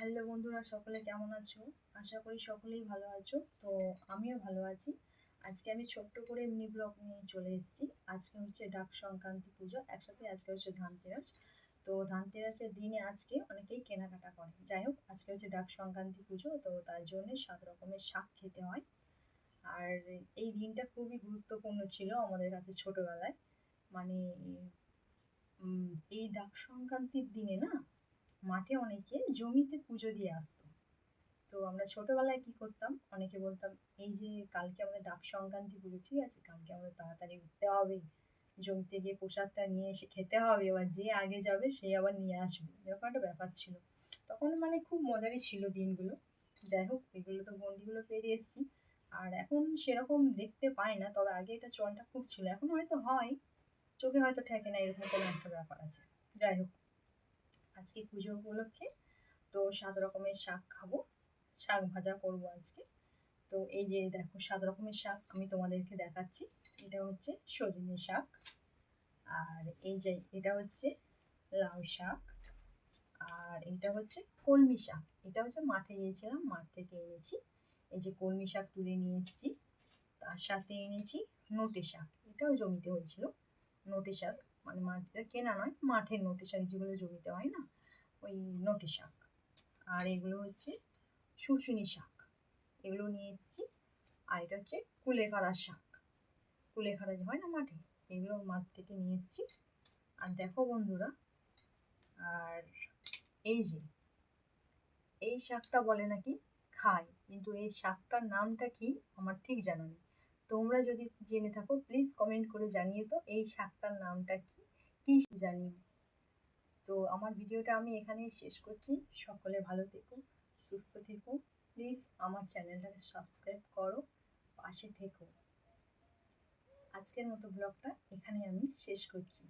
Hello বন্ধুরা, সকলে কেমন আছো? আশা করি সকলেই ভালো আছো। তো আমিও ভালো আছি। আজকে আমি ছোট্ট করে মিনি ব্লগ নিয়ে চলে এসেছি। আজকে হচ্ছে ডাক সংক্রান্তি পুজো, একসাথে আজকে হচ্ছে ধানতেরাস। তো ধানতেরাসের দিনে আজকে অনেকেই কেনাকাটা করে। যাই হোক, আজকে হচ্ছে ডাক সংক্রান্তি পুজো, তো তার জন্য 7 রকমের শাক খেতে হয়। আর এই দিনটা খুবই গুরুত্বপূর্ণ ছিল আমাদের কাছে ছোটবেলায়। মানে উম, এই ডাক সংক্রান্তির দিনে না, মাঠে অনেকে জমিতে পুজো দিয়ে আসতো। তো আমরা ছোটবেলায় কি করতাম, অনেকে বলতাম এই যে কালকে আমাদের ডাক সংক্রান্তি পুজো, ঠিক আছে, কালকে আমাদের তাড়াতাড়ি উঠতে হবে, জমিতে গিয়ে প্রসাদটা নিয়ে এসে খেতে হবে, এবার যে আগে যাবে সে আবার নিয়ে আসবে, এরকম একটা ব্যাপার ছিল। তখন মানে খুব মজারই ছিল দিনগুলো। যাই হোক, এগুলো তো গন্ডিগুলো পেরিয়ে এসেছি। আর এখন সেরকম দেখতে পাই না, তবে আগে এটা চলটা খুব ছিল, এখন হয়তো হয়, চোখে হয়তো ঠেকে না, এরকম কোনো একটা ব্যাপার আছে। যাই হোক, আজকে পুজো উপলক্ষে তো 7 রকমের শাক খাবো, শাক ভাজা করবো আজকে। তো এই যে দেখো, 7 রকমের শাক আমি তোমাদেরকে দেখাচ্ছি। এটা হচ্ছে সজনে শাক, আর এই যে এটা হচ্ছে লাউ শাক, আর এটা হচ্ছে কলমি শাক। এটা হচ্ছে মাঠে গিয়েছিলাম, মাঠ থেকে এনেছি। এই যে কলমি শাক তুলে নিয়ে এসেছি। তার সাথে এনেছি নোটে শাক, এটাও জমিতে হয়েছিল। নোটে শাক মানে মাঠে কেনা নয়, মাঠের নোটে শাক যেগুলো জমিতে হয় না, ওই নোটে শাক। আর এগুলো হচ্ছে শুশুনি শাক, এগুলো নিয়ে এসেছি। আর এটা হচ্ছে কুলেখাড়া শাক, কুলেখাড়া যে হয় না মাঠে, এগুলো মাঠ থেকে নিয়ে এসেছি। আর দেখো বন্ধুরা, আর এই যে এই শাকটা বলে নাকি খায়, কিন্তু এই শাকটার নামটা কি আমার ঠিক জানা নেই। তোমরা যদি জেনে থাকো প্লিজ কমেন্ট করে জানিয়ে, তো এই শাকটার নামটা কি, কি জানিও। তো আমার ভিডিওটা আমি এখানেই শেষ করছি। সকলে ভালো থেকো, সুস্থ থেকো। প্লিজ আমার চ্যানেলটাকে সাবস্ক্রাইব করো, পাশে থেকো। আজকের মতো ব্লগটা এখানে আমি শেষ করছি।